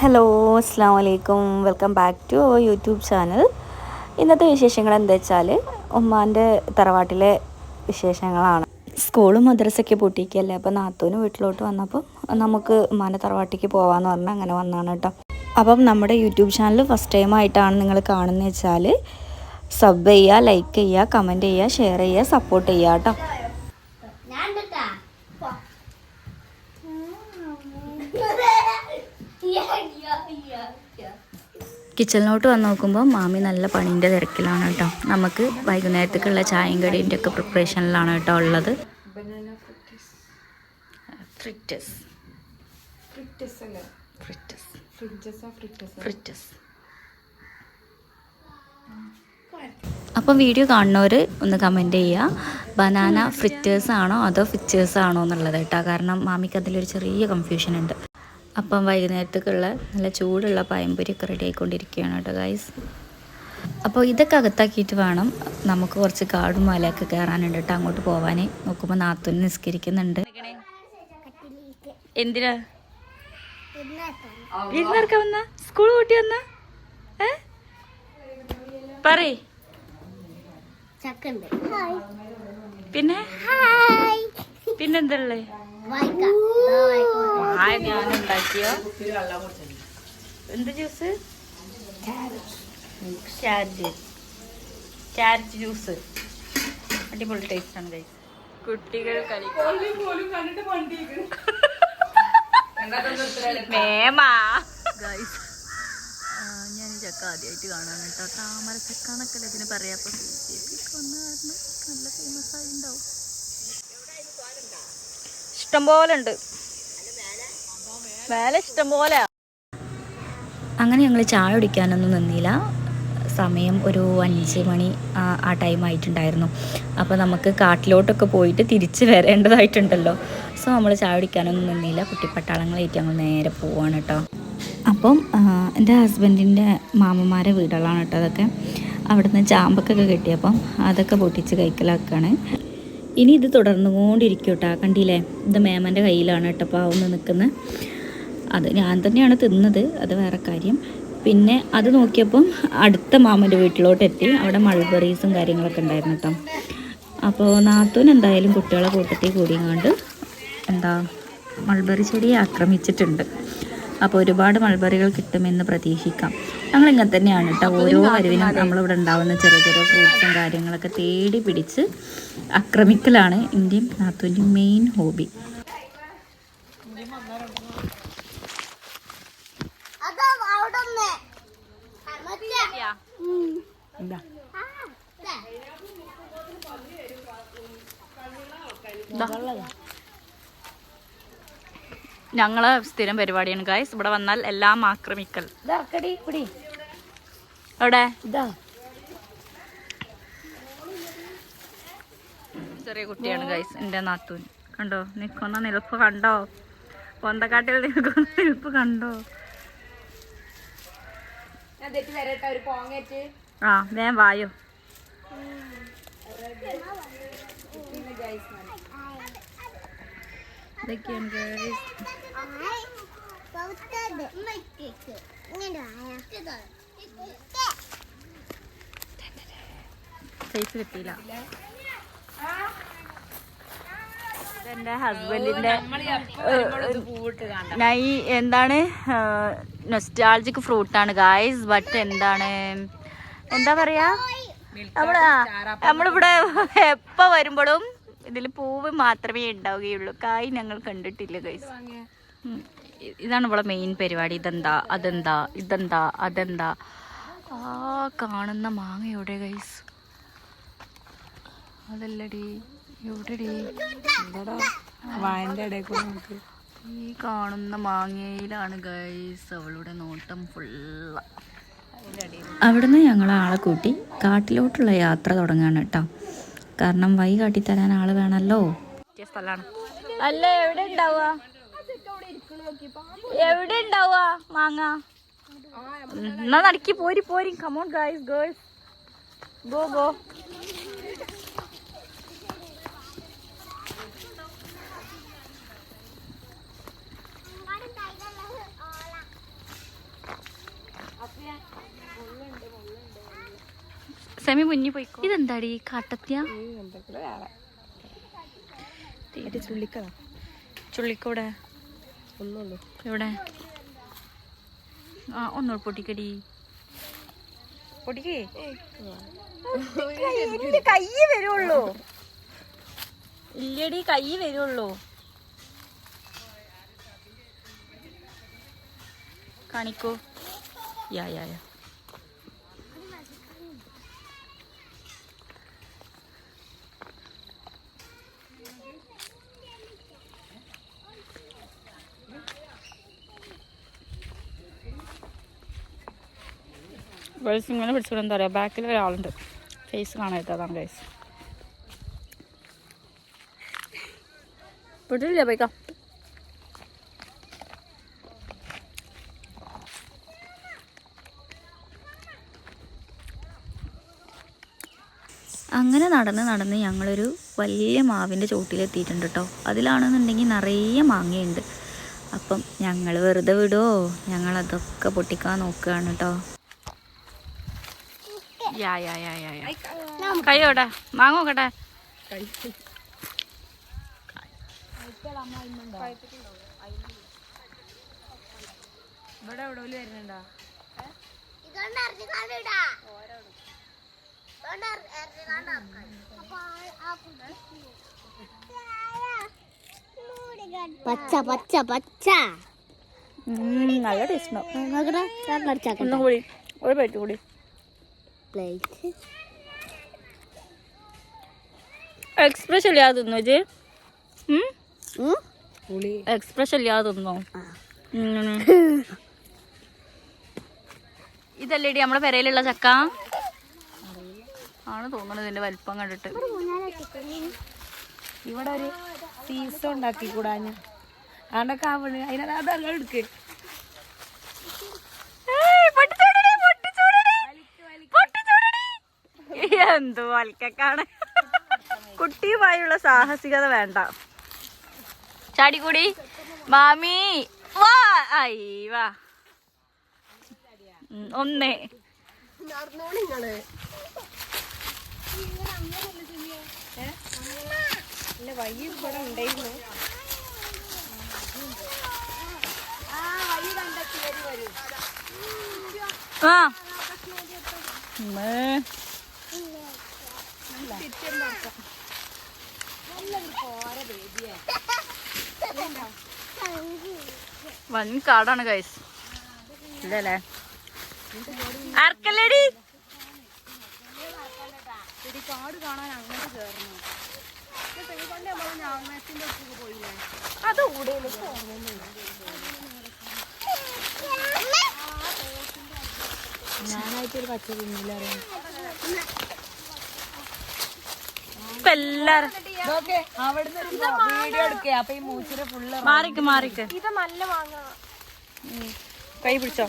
Hello അസ്സാം വലൈക്കും welcome back to YouTube channel. ഇന്നത്തെ വിശേഷങ്ങൾ എന്താ വെച്ചാൽ ഉമ്മാൻ്റെ തറവാട്ടിലെ വിശേഷങ്ങളാണ്. സ്കൂളും മദ്രസയൊക്കെ പൂട്ടിയിരിക്കുകയല്ലേ, അപ്പോൾ നാത്തൂന് വീട്ടിലോട്ട് വന്നപ്പോൾ നമുക്ക് ഉമ്മാൻ്റെ തറവാട്ടിലേക്ക് പോകാമെന്ന് പറഞ്ഞാൽ അങ്ങനെ വന്നതാണ് കേട്ടോ. അപ്പം നമ്മുടെ യൂട്യൂബ് ചാനൽ ഫസ്റ്റ് ടൈം ആയിട്ടാണ് നിങ്ങൾ കാണുന്നത് വെച്ചാൽ സബ് ചെയ്യുക, ലൈക്ക് ചെയ്യുക, കമൻറ്റ് ചെയ്യുക, ഷെയർ ചെയ്യുക, സപ്പോർട്ട് ചെയ്യുക കേട്ടോ. കിച്ചണിലോട്ട് വന്ന് നോക്കുമ്പോൾ മാമി നല്ല പണീൻ്റെ തിരക്കിലാണ് കേട്ടോ. നമുക്ക് വൈകുന്നേരത്തേക്കുള്ള ചായയും കടീൻ്റെ ഒക്കെ പ്രിപ്പറേഷനിലാണ് കേട്ടോ ഉള്ളത്. അപ്പം വീഡിയോ കാണുന്നവർ ഒന്ന് കമൻറ്റ് ചെയ്യുക, ബനാന ഫ്രിറ്റേഴ്സ് ആണോ അതോ ഫിച്ചേഴ്സ് ആണോ എന്നുള്ളത് കേട്ടോ. കാരണം മാമിക്ക് അതിലൊരു ചെറിയ കൺഫ്യൂഷൻ ഉണ്ട്. അപ്പം വൈകുന്നേരത്തേക്കുള്ള നല്ല ചൂടുള്ള പഴംപൊരിയൊക്കെ റെഡി ആയിക്കൊണ്ടിരിക്കുകയാണ് കേട്ടോ ഗൈസ്. അപ്പോൾ ഇതൊക്കെ അകത്താക്കിയിട്ട് വേണം നമുക്ക് കുറച്ച് കാടും മലയൊക്കെ കയറാനുണ്ട് കേട്ടോ അങ്ങോട്ട് പോകാൻ. നോക്കുമ്പോൾ നാത്തൂന് നിസ്കരിക്കുന്നുണ്ട്. എന്തിനാ വിരുന്നിറക്കം വന്ന സ്കൂൾ കൂട്ടി വന്ന പറയ്. പിന്നെന്തള്ളേ ഞാൻ ഉണ്ടാക്കിയോ എന്ത് ജ്യൂസ്? Carrot juice. അടിപൊളി ടേസ്റ്റ് ആണ് ഗൈസ്. കുട്ടികൾ ഞാൻ ഈ ചക്ക ആദ്യമായിട്ട് കാണാൻ കേട്ടോ. താമര ചക്കാന്നൊക്കെ ഇതിന് പറയാം. അപ്പം വന്ന കാരണം നല്ല ഫേമസ് ആയി ഉണ്ടാവും. ഇഷ്ടംപോലെ ഉണ്ട് മേലെ, ഇഷ്ടംപോലെ. അങ്ങനെ ഞങ്ങൾ ചായ കുടിക്കാനൊന്നും നിന്നില്ല. സമയം ഒരു 5 മണി ആ ടൈം ആയിട്ടുണ്ടായിരുന്നു. അപ്പോൾ നമുക്ക് കാട്ടിലോട്ടൊക്കെ പോയിട്ട് തിരിച്ച് വരേണ്ടതായിട്ടുണ്ടല്ലോ. സോ നമ്മൾ ചായ കുടിക്കാനൊന്നും നിന്നില്ല. കുട്ടിപ്പട്ടാളങ്ങളായിട്ട് ഞങ്ങൾ നേരെ പോവാണ് കേട്ടോ. അപ്പം എൻ്റെ ഹസ്ബൻഡിൻ്റെ മാമന്മാരെ വീടുകളാണ് കേട്ടോ അതൊക്കെ. അവിടുന്ന് ചാമ്പക്കൊക്കെ കിട്ടിയപ്പം അതൊക്കെ പൊട്ടിച്ച് കഴിക്കലാക്കാണ്. ഇനി ഇത് തുടർന്നുകൊണ്ടിരിക്കും കേട്ടോ. കണ്ടില്ലേ, ഇത് മേമൻ്റെ കയ്യിലാണ് കേട്ടോ പാവുന്ന് നിൽക്കുന്നത്. അത് ഞാൻ തന്നെയാണ് തിന്നത്, അത് വേറെ കാര്യം. പിന്നെ അത് നോക്കിയപ്പം അടുത്ത മാമൻ്റെ വീട്ടിലോട്ട് എത്തി. അവിടെ മൾബറീസും കാര്യങ്ങളൊക്കെ ഉണ്ടായിരുന്നു കേട്ടോ. അപ്പോൾ നാത്തൂൻ എന്തായാലും കുട്ടികളെ കൂട്ടത്തിൽ കൂടിയങ്ങാണ്ട് മൾബറി ചെടിയെ ആക്രമിച്ചിട്ടുണ്ട്. അപ്പോൾ ഒരുപാട് മൾബറികൾ കിട്ടുമെന്ന് പ്രതീക്ഷിക്കാം. ഞങ്ങളിങ്ങനെ തന്നെയാണ് കേട്ടോ. ഓരോ വരവിനും നമ്മളിവിടെ ഉണ്ടാവുന്ന ചെറിയ ചെറിയ ഫ്രൂട്ട്സും കാര്യങ്ങളൊക്കെ തേടി പിടിച്ച് ആക്രമിക്കലാണ് എൻ്റെയും നാത്തൂൻ്റെയും മെയിൻ ഹോബി. ഞങ്ങളെ സ്ഥിരം പരിപാടിയാണ് ഗൈസ്. ഇവിടെ വന്നാൽ എല്ലാം ആക്രമിക്കൽ. എവിടെ ചെറിയ കുട്ടിയാണ് ഗൈസ് എൻ്റെ നാത്തൂൻ. കണ്ടോ നിൽക്കുന്ന നിൽപ്പ് കണ്ടോ? പൊന്തക്കാട്ടിൽ നിൽക്കുന്ന നിൽപ്പ് കണ്ടോ? ആ വേഗം വായോ. ഇതൊക്കെയാണ് സൈസ് കിട്ടിയില്ല. ഇതെൻ്റെ ഹസ്ബൻഡിൻ്റെ എന്താണ് നൊസ്റ്റാൾജിക് ഫ്രൂട്ടാണ് ഗായ്സ്. ബട്ട് എന്താ പറയാ, നമ്മളിവിടെ എപ്പോൾ വരുമ്പോഴും ഇതിൽ പൂവ് മാത്രമേ ഉണ്ടാവുകയുള്ളൂ, കായ് ഞങ്ങൾ കണ്ടിട്ടില്ല ഗൈസ്. ഇതാണ് ഇവിടെ മെയിൻ പരിപാടി. ഇതെന്താ അതെന്താ. ആ കാണുന്ന മാങ്ങ എവിടെ ഗൈസ്? അതല്ലടി, എവിടെടി? ഈ കാണുന്ന മാങ്ങയിലാണ് ഗൈസ് അവളുടെ നോട്ടം ഫുള്ള. അവിടുന്ന് ഞങ്ങൾ ആളെ കൂട്ടി കാട്ടിലോട്ടുള്ള യാത്ര തുടങ്ങുകയാണ് കേട്ടോ. കാരണം വൈ കാട്ടിത്തരാൻ ആള് വേണമല്ലോ. സ്ഥലമാണ് അല്ല. എവിടെ ഉണ്ടാവുക മാങ്ങ? എന്നാ നടക്കി പോരി. Come on guys, girls, go. സെമി മുന്നിൽ പോയിക്കോ. ഇതെന്താടി കാട്ടത്തിയ? ചുള്ളിക്കോടെ എവിടെ? ആ ഒന്നോട് പൊട്ടിക്കടി, പൊട്ടിക്കേ. കൈ വരുള്ളൂ, ഇല്ലടി കൈ വരുള്ളൂ. കാണിക്കോ. യാ യാ യാ. ഗൈസ് ഇങ്ങനെ പിടിച്ചിട്ട് എന്താ പറയുക, ബാക്കിൽ ഒരാളുണ്ട്, ഫേസ് കാണാത്തതാണ് ഗൈസ്. വിട്ടില്ല പോയിക്കാം. അങ്ങനെ നടന്ന് ഞങ്ങളൊരു വലിയ മാവിൻ്റെ ചോട്ടിലെത്തിയിട്ടുണ്ട് കേട്ടോ. അതിലാണെന്നുണ്ടെങ്കിൽ നിറയെ മാങ്ങയുണ്ട്. അപ്പം ഞങ്ങൾ വെറുതെ വിടുമോ, ഞങ്ങളതൊക്കെ പൊട്ടിക്കാൻ നോക്കുകയാണ് കേട്ടോ. കൈയോട്ടെ മാങ്ങ നോക്കട്ടെ. ഇവിടെ എവിടെ വരുന്നുണ്ടോ? പച്ച പച്ച പച്ച നല്ല ടേസ്റ്റ്. ഒന്നും കൂടി ഒരു പ്ലേറ്റ് കൂടി. എക്സ്പ്രഷൻ ഇല്ലാതെ തിന്നോ ജെ? എക്സ്പ്രഷൻ ഇല്ലാതെ തിന്നോ? ഇതല്ലേടി നമ്മളെ പെരയിലുള്ള ചക്ക ആണ് തോന്നുന്നത്, ഇതിന്റെ വലിപ്പം കണ്ടിട്ട്. ഇവിടെ ഒരു സീസൺ ഉണ്ടാക്കി കൂടാഞ്ഞ ആണ്ടൊക്കെ ആവണ് അതിനകത്ത് എടുക്ക്. എന്തു വൽക്കാണ്. കുട്ടിയുമായുള്ള സാഹസികത വേണ്ട. ചാടിക്കൂടി മാമി വാ. ഐ വാ ഒന്നേ. വഴി ഇവിടെ ഉണ്ടായിരുന്നു. ആ വൻ കാടാണ് ഗൈസ്. ഇല്ലല്ലേ ആർക്കല്ലേടി കാട് കാണാൻ അങ്ങോട്ട് കയറണം. അത് കൂടെ ഞാനായിട്ടൊരു പച്ച തിന്നില്ലാറിയാം. ഇപ്പൊ എല്ലാരും അവിടുന്ന് വീഡിയോ എടുക്കുക. അപ്പൊ ഈ മൂച്ചിന്റെ ഫുള്ള് മാറിക്ക്. ഇത് നല്ല വാങ്ങ. കൈ പിടിച്ചോ.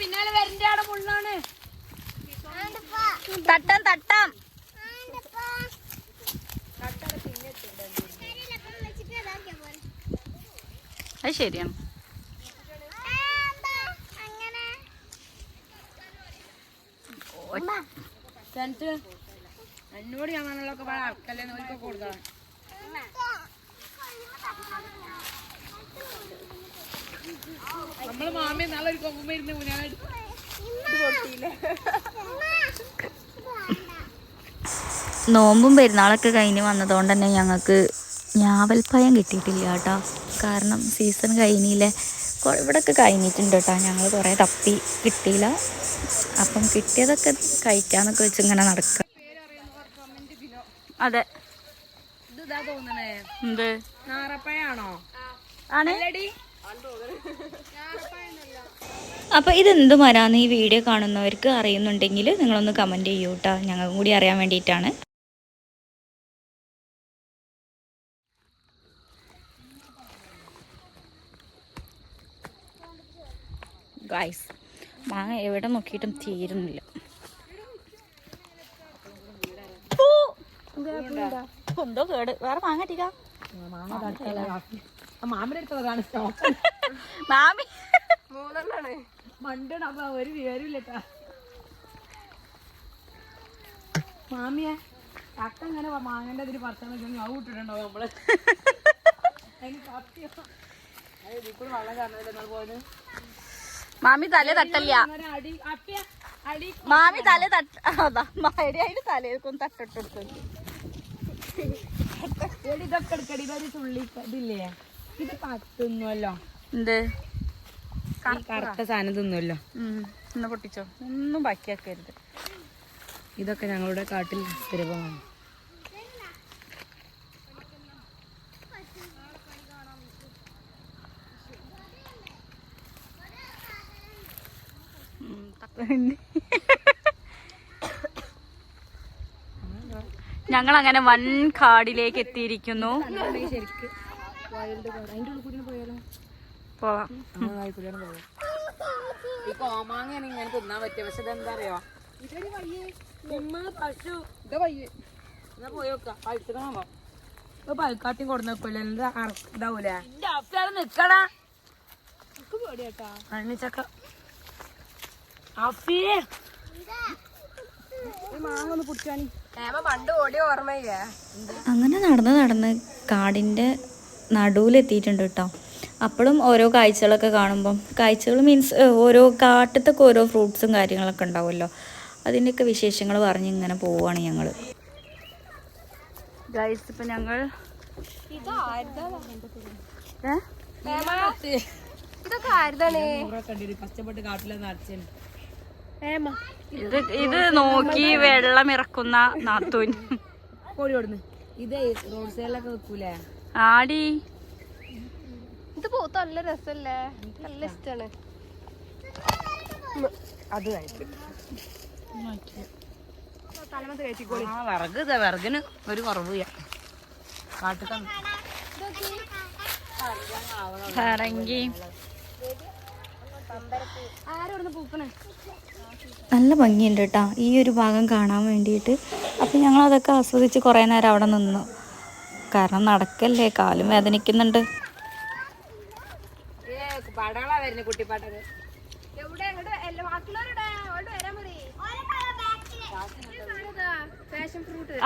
പിന്നാലെ വരണ്ട ആടെ ഫുള്ളാണ്. തട്ടാം അത് ശരിയാണ്. എന്നോട് ഞാനുള്ളൊക്കെ അറക്കല്ലേ നോക്കൊക്കെ കൊടുക്കണം. നമ്മള് മാമി നല്ലൊരു കൊമ്പ ഇരുന്ന് മുന്നായിട്ട് കൊടുത്തില്ലേ. നോമ്പും പെരുന്നാളൊക്കെ കഴിഞ്ഞ് വന്നതുകൊണ്ട് തന്നെ ഞങ്ങൾക്ക് ഞാവൽപ്പഴം കിട്ടിയിട്ടില്ല കേട്ടോ. കാരണം സീസൺ കഴിഞ്ഞില്ലേ. ഇവിടെയൊക്കെ കഴിഞ്ഞിട്ടുണ്ട് കേട്ടോ. ഞങ്ങൾ കുറേ തപ്പി കിട്ടിയില്ല. അപ്പം കിട്ടിയതൊക്കെ കഴിക്കാന്നൊക്കെ വെച്ച് ഇങ്ങനെ നടക്കുക. അതെ എന്ത് നാറപ്പഴാണോ? ആണ്. അപ്പോൾ ഇതെന്ത് മരാന്ന് ഈ വീഡിയോ കാണുന്നവർക്ക് അറിയുന്നുണ്ടെങ്കിൽ നിങ്ങളൊന്ന് കമൻറ്റ് ചെയ്യൂ കേട്ടോ. ഞങ്ങൾക്കും കൂടി അറിയാൻ വേണ്ടിയിട്ടാണ്. ഗൈസ് മാങ്ങ എവിടെ നോക്കിയിട്ടും തീരുന്നില്ല. എന്തോ കേട്. വേറെ മാങ്ങ ഇട്ടില്ല. മാമിന്റെ അടുത്ത് കാണിച്ചോ? മാമി മണ്ടണ ഒരു വിവരമില്ലട്ടാ മാമിയെ ചക്ക ഇങ്ങനെ മാങ്ങന്റെ അതിന് പറിച്ചാൽ ഞാൻ വിട്ടിട്ടുണ്ടോ നമ്മള് ഇതിൽ വെള്ളം കാണുന്നില്ല പോയത് മാമി തല തട്ടല്ല മാമി തല തട്ടിന്റെ തലേക്കും തട്ടിട്ടെടുത്തു ഇതൊക്കെ എടുക്കടി ഇതൊരു തുള്ളി ഇതില്ലേ ഇത് തിന്നുമല്ലോ എന്ത് കറുത്ത സാധനം തിന്നുമല്ലോ ഒന്ന് പൊട്ടിച്ചോ ഒന്നും ബാക്കിയാക്കരുത് ഇതൊക്കെ ഞങ്ങളുടെ കാട്ടിൽ സുലഭമാണ് ഞങ്ങൾ അങ്ങനെ വൻ കാടിലേക്ക് എത്തിയിരിക്കുന്നു. പോവാം. ഈ കോമാങ്ങയാണ് ഇങ്ങനെ തിന്നാൻ പറ്റിയ പക്ഷെ ഇതെന്താ അറിയോ പൽക്കാട്ടിയും കൊടുന്ന് വെക്കൂല ഇതാവൂലേ നിക്കടാ അണ്ണിച്ചക്ക മാങ്ങൊന്ന് പിടിച്ചാണി പണ്ട് ഓടിയ ഓർമ്മയില്ലേ. അങ്ങനെ നടന്ന് കാടിൻ്റെ നടുവിലെത്തിയിട്ടുണ്ട് കേട്ടോ. അപ്പോഴും ഓരോ കാഴ്ചകളൊക്കെ കാണുമ്പം കാഴ്ചകൾ മീൻസ് ഓരോ കാട്ടത്തൊക്കെ ഓരോ ഫ്രൂട്ട്സും കാര്യങ്ങളൊക്കെ ഉണ്ടാവുമല്ലോ, അതിൻ്റെയൊക്കെ വിശേഷങ്ങൾ പറഞ്ഞ് ഇങ്ങനെ പോവുകയാണ് ഞങ്ങൾ. ഗൈസ് ഇപ്പം ഞങ്ങൾ കഷ്ടപ്പെട്ട് കാട്ടിലെ നടച്ചു ഇത് നോക്കി വെള്ളം ഇറക്കുന്ന നാത്തൂൻ കോഴിയോടുന്ന് ഇത് റോഡ് സൈഡിലൊക്കെ വെക്കൂലേ ആടി. ഇത് പോത്ത് നല്ല രസല്ലേ, നല്ല ഇഷ്ടാണ്. അത് വിറകിന് ഒരു കുറവ് കാട്ടുക പറങ്കി ആരോടുന്ന് പൂക്കണേ. നല്ല ഭംഗിയുണ്ട് കേട്ടോ ഈ ഒരു ഭാഗം കാണാൻ വേണ്ടിയിട്ട്. അപ്പം ഞങ്ങൾ അതൊക്കെ ആസ്വദിച്ച് കുറേ നേരം അവിടെ നിന്നു. കാരണം നടക്കല്ലേ, കാലും വേദനിക്കുന്നുണ്ട്.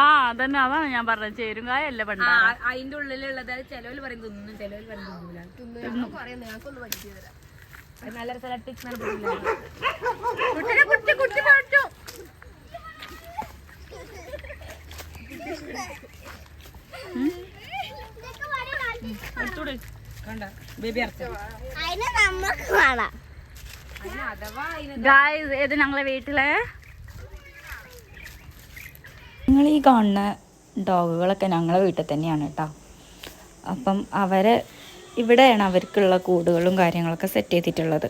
ആ അതന്നെ, അതാണ് ഞാൻ പറഞ്ഞത്. ചേരുങ്കായല്ലേ പണ്ട്. അതിന്റെ ഉള്ളിലുള്ളത് ചെലവിൽ പറയും തിന്നും, ചെലവിൽ പറയും തിന്നൂല. നല്ല കണ്ട ബേബി ഗായ്സ് ഇത് ഞങ്ങളെ വീട്ടിലെ നിങ്ങൾ ഈ കാണുന്ന ഡോഗുകളൊക്കെ ഞങ്ങളെ വീട്ടിൽ തന്നെയാണ് കേട്ടോ. അപ്പം അവരെ ഇവിടെയാണ് അവർക്കുള്ള കൂടുകളും കാര്യങ്ങളൊക്കെ സെറ്റ് ചെയ്തിട്ടുള്ളത്.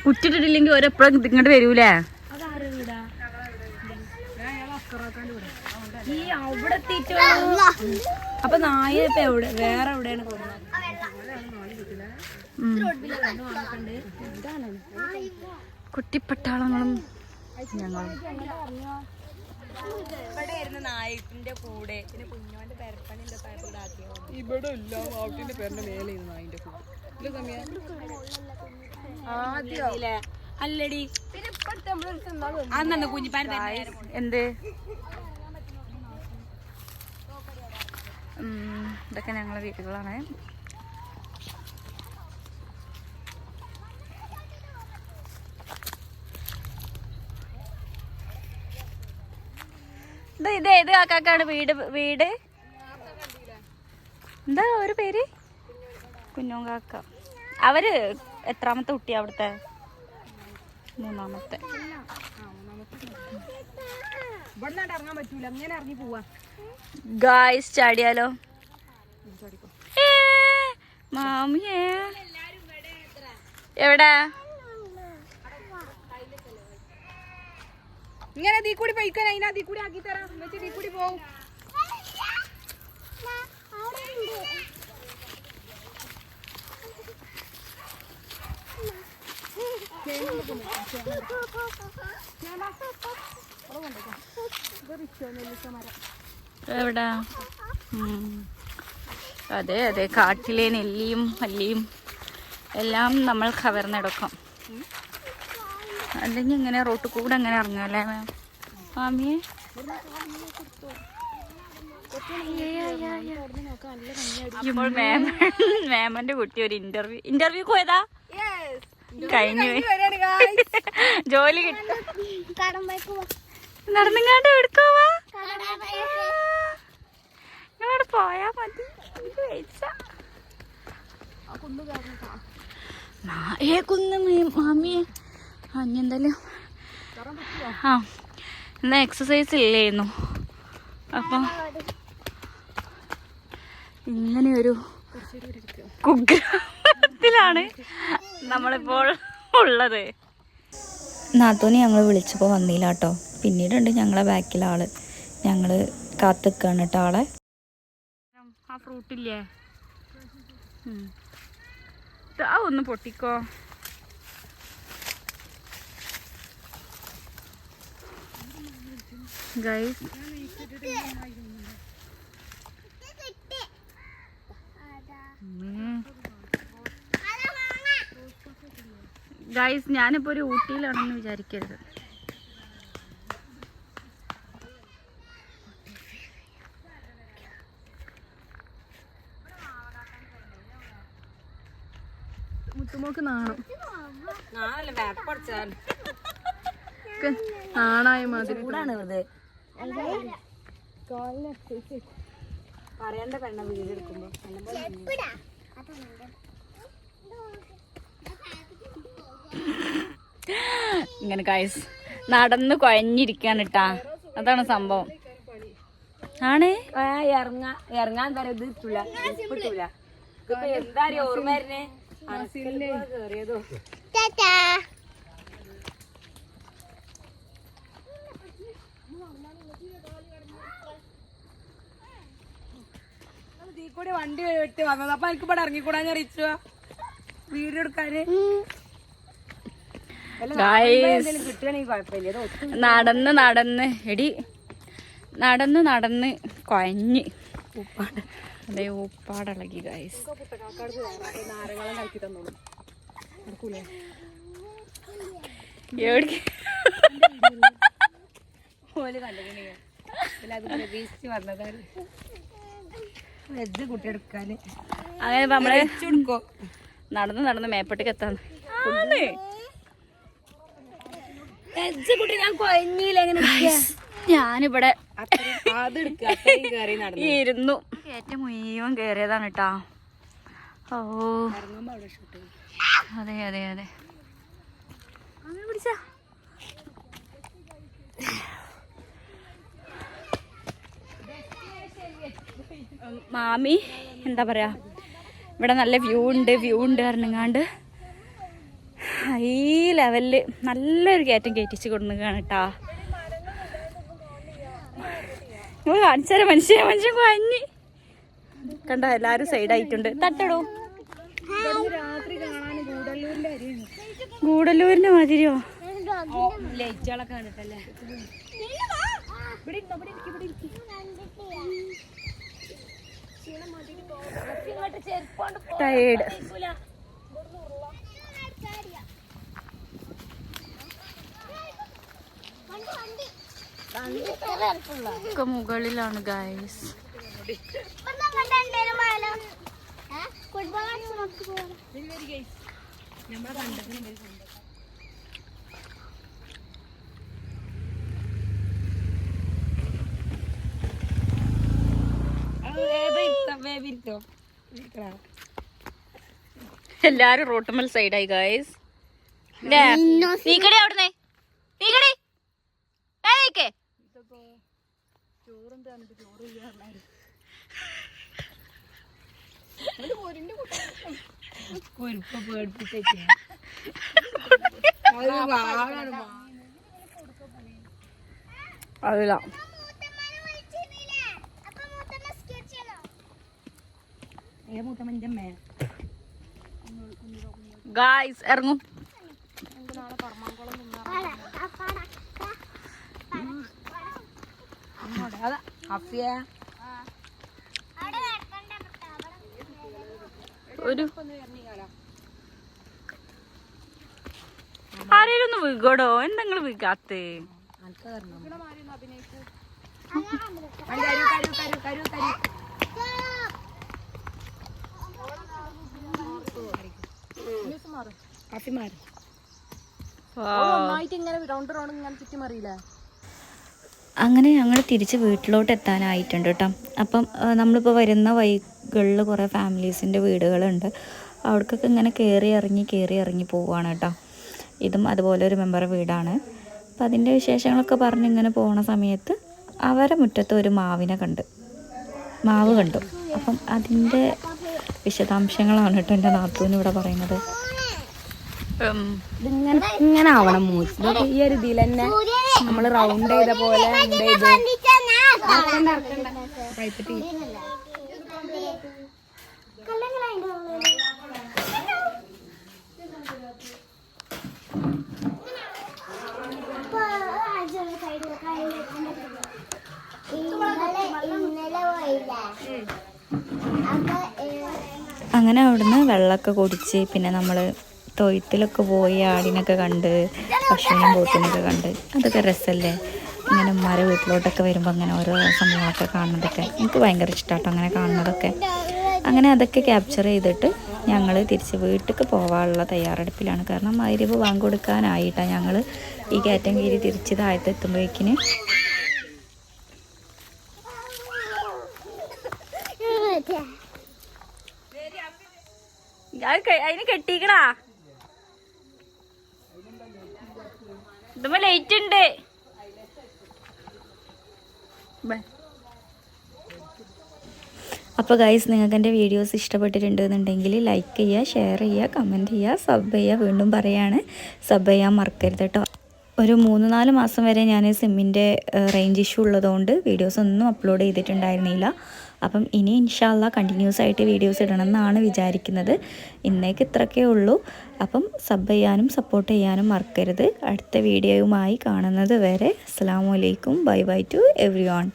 കുറ്റിട്ടിട്ടില്ലെങ്കിൽ ഓരെപ്പോഴും ഇങ്ങോട്ട് വരൂലേ. അപ്പൊ നായ ഇപ്പൊ എവിടെ വേറെ എവിടെയാണ് പോകുന്നത്? കുട്ടിപ്പട്ടാളങ്ങളും ഞങ്ങളും ഇവിടെ നായിന്റെ കൂടെ പിന്നെ കുഞ്ഞോന്റെ പെരപ്പണി ഇവിടെ ഇല്ല. ഔട്ടിന്റെ പേരിന്റെ മേലെ നായിന്റെ കൂടെ അല്ലടി അന്നു കുഞ്ഞിപ്പാൻ എന്ത് ഇതൊക്കെ ഞങ്ങളെ വീടുകളാണ്. ഇത് ഏത് കാക്കാക്കാണ് വീട് എന്താ ഒരു പേര്? കുഞ്ഞോൻ കാക്ക. അവര് എത്രാമത്തെ കുട്ടിയാ അവിടുത്തെ? മൂന്നാമത്തെ. ഇറങ്ങാൻ പറ്റൂല, അങ്ങനെ ഇറങ്ങി പോവാ. ഗായ്സ് ചാടിയാലോ? മാമിയേ എവിടെ? ഇങ്ങനെ തീ കൂടി പോയിക്കാൻ അതിനാ തീ കൂടി ആക്കി തരാം. തീ കൂടി പോവും. എവിടെ? അതെ അതെ, കാട്ടിലെ നെല്ലിയും മല്ലിയും എല്ലാം നമ്മൾ കവർന്നെടുക്കും. അല്ലെങ്കിൽ ഇങ്ങനെ റോട്ടിൽ കൂടെ അങ്ങനെ ഇറങ്ങുമല്ലേ മാമിയെ? ഇപ്പോൾ മാമന്റെ കുട്ടി ഒരു ഇന്റർവ്യൂ പോയതാ, കഴിഞ്ഞു ജോലി കിട്ടി. നടന്നിങ്ങാണ്ട് എടുക്കുവാ, നിങ്ങളോട് പോയാ മതി. കുന്ന് മാമിയെ എന്തായാലും ആ എന്നാ എക്സസൈസ് ഇല്ലായിരുന്നു. അപ്പം ഇങ്ങനെയൊരു കുഗ്രാമത്തിലാണ് നമ്മളിപ്പോൾ ഉള്ളത്. നാത്തൂനെ ഞങ്ങൾ വിളിച്ചപ്പോൾ വന്നില്ല കേട്ടോ. പിന്നീടുണ്ട് ഞങ്ങളെ ബാക്കിലെ ആള്, ഞങ്ങൾ കാത്തിക്കാണ് കേട്ടോ ആളെ. ആ ഫ്രൂട്ടില്ലേ ആ ഒന്ന് പൊട്ടിക്കോ. ഗൈസ് ഗൈസ് ഞാനിപ്പോൾ ഒരു ഊട്ടിയിലാണെന്ന് വിചാരിക്കരുത്. മുത്തുമോക്ക് നാണായ മാതിരി പറയണ്ട പെണ്ണ വീട് എടുക്കുമ്പോ ഇങ്ങനെ ഗൈസ് നടന്ന് കുഴഞ്ഞിരിക്കാണ് ട്ടാ, അതാണ് സംഭവം. ആണ് ഇറങ്ങാൻ തരം ഇത് കിട്ടൂല, കിട്ടൂല. ഇതിപ്പോ എന്താ ഓർമ്മ വരുന്നേ? കേറിയതോ തീ കൂടി വണ്ടി വിട്ട് വന്നത്. അപ്പൊ എനിക്ക് ഇവിടെ ഇറങ്ങിക്കൂടാന്ന് അറിയിച്ചു വീഡിയോ എടുക്കാന്. കിട്ടുകയാണെങ്കിൽ കുഴപ്പമില്ല. നടന്ന് നടന്ന് എടി നടന്ന് കുഴഞ്ഞ് ഉപ്പാട്, അതെ ഉപ്പാടിളകി ഗൈസ്. നാരങ്ങളും കളിക്കി തന്നോളൂ. ഓല് കണ്ടു പ്രതീക്ഷിച്ച് വന്നതാണ് വെജ് കുട്ടിയെടുക്കാന്. അങ്ങനെ നമ്മളെ നടന്ന് മേപ്പട്ടേക്ക് എത്താന്ന്. ഞാനിവിടെ ഇരുന്നു ഏറ്റവും മുഴുവൻ കേറിയതാണ് കേട്ടാ. ഓ അതെ അതെ അതെ, പിടിച്ച മാമി എന്താ പറയാ, ഇവിടെ നല്ല വ്യൂ ഉണ്ട് പറഞ്ഞങ്ങാണ്ട് ഈ ലെവലില് നല്ലൊരു കയറ്റം കയറ്റിച്ച് കൊടുക്കുകയാണ് കേട്ടാ. നിങ്ങൾ കാണിച്ചാൽ മനുഷ്യൻ കുഴഞ്ഞ് കണ്ട, എല്ലാരും സൈഡായിട്ടുണ്ട്. തട്ടടോ, ഗൂഡല്ലൂരിന്റെ മാതിരിയോ ലൈറ്റുകളൊക്കെ കണ്ടിട്ടല്ലേ. ടയേർഡ്. ഒക്കെ മുകളിലാണ് ഗൈസ്. എല്ലാരും റോട്ടുമ്മൽ സൈഡായി ഗൈസ്. നീക്കടി അവിടുന്ന്, നീക്കടി അതില്ല. ഗായ്സ് ഇറങ്ങും. ഒരു ആരേലും ഒന്ന് വീകോടോ, എന്തെങ്കിലും വീകാത്തേ? അങ്ങനെ ഞങ്ങൾ തിരിച്ച് വീട്ടിലോട്ട് എത്താനായിട്ടുണ്ട് കേട്ടോ. അപ്പം നമ്മളിപ്പോൾ വരുന്ന വഴികളിൽ കുറേ ഫാമിലീസിൻ്റെ വീടുകളുണ്ട്. അവിടേക്കൊക്കെ ഇങ്ങനെ കയറി ഇറങ്ങി പോവുകയാണ് കേട്ടോ. ഇതും അതുപോലെ ഒരു മെമ്പറുടെ വീടാണ്. അപ്പം അതിൻ്റെ വിശേഷങ്ങളൊക്കെ പറഞ്ഞ് ഇങ്ങനെ പോകുന്ന സമയത്ത് അവരെ മുറ്റത്ത് ഒരു മാവ് കണ്ടു. അപ്പം അതിൻ്റെ വിശദാംശങ്ങളാണ് കേട്ടോ എൻ്റെ നാത്തൂന് ഇവിടെ പറയുന്നത്. ഇങ്ങനെ ആവണം മൂസ്. ഇതൊക്കെ ഈ ഒരു ഇതിൽ തന്നെ നമ്മൾ റൗണ്ട് ചെയ്ത പോലെ അങ്ങനെ അവിടുന്ന് വെള്ളമൊക്കെ കുടിച്ച് പിന്നെ നമ്മൾ തൊഴുത്തിലൊക്കെ പോയി ആടിനൊക്കെ കണ്ട് പശുവിനും പോത്തിനൊക്കെ കണ്ട് അതൊക്കെ രസമല്ലേ. ഇങ്ങനെ ഉമ്മാരെ വീട്ടിലോട്ടൊക്കെ വരുമ്പോൾ അങ്ങനെ ഓരോ സംഭവങ്ങളൊക്കെ കാണുന്നതൊക്കെ എനിക്ക് ഭയങ്കര ഇഷ്ടമാട്ടോ അങ്ങനെ കാണുന്നതൊക്കെ. അങ്ങനെ അതൊക്കെ ക്യാപ്ചർ ചെയ്തിട്ട് ഞങ്ങൾ തിരിച്ച് വീട്ടിലേക്ക് പോകാനുള്ള തയ്യാറെടുപ്പിലാണ്. കാരണം മഗ്‌രിബ് ബാങ്ക് കൊടുക്കാനായിട്ടാണ് ഞങ്ങൾ ഈ കയറ്റംകീരി തിരിച്ച് താഴത്ത് എത്തുമ്പോഴേക്കിന്. അതിന് കെട്ടിക്കടാ, ഇതുമ്പോ ലൈറ്റ് ഉണ്ട്. അപ്പോൾ ഗൈസ്, നിങ്ങൾക്ക് എൻ്റെ വീഡിയോസ് ഇഷ്ടപ്പെട്ടിട്ടുണ്ടെന്നുണ്ടെങ്കിൽ ലൈക്ക് ചെയ്യുക, ഷെയർ ചെയ്യുക, കമൻറ്റ് ചെയ്യുക, സബ് ചെയ്യുക. വീണ്ടും പറയാണ്, സബ് ചെയ്യാൻ മറക്കരുത് കേട്ടോ. ഒരു 3-4 മാസം വരെ ഞാൻ സിമ്മിൻ്റെ റേഞ്ച് ഇഷ്യൂ ഉള്ളതുകൊണ്ട് വീഡിയോസ് ഒന്നും അപ്ലോഡ് ചെയ്തിട്ടുണ്ടായിരുന്നില്ല. അപ്പം ഇനി ഇൻഷാ അല്ലാഹ് കണ്ടിന്യൂസ് ആയിട്ട് വീഡിയോസ് ഇടണം എന്നാണ് വിചാരിക്കുന്നത്. ഇന്നേക്ക് ഇത്രയൊക്കെ ഉള്ളൂ. അപ്പം സബ് ചെയ്യാനും സപ്പോർട്ട് ചെയ്യാനും മറക്കരുത്. അടുത്ത വീഡിയോയുമായി കാണുന്നത് വരെ അസ്സലാമു അലൈക്കും. Bye bye to every one.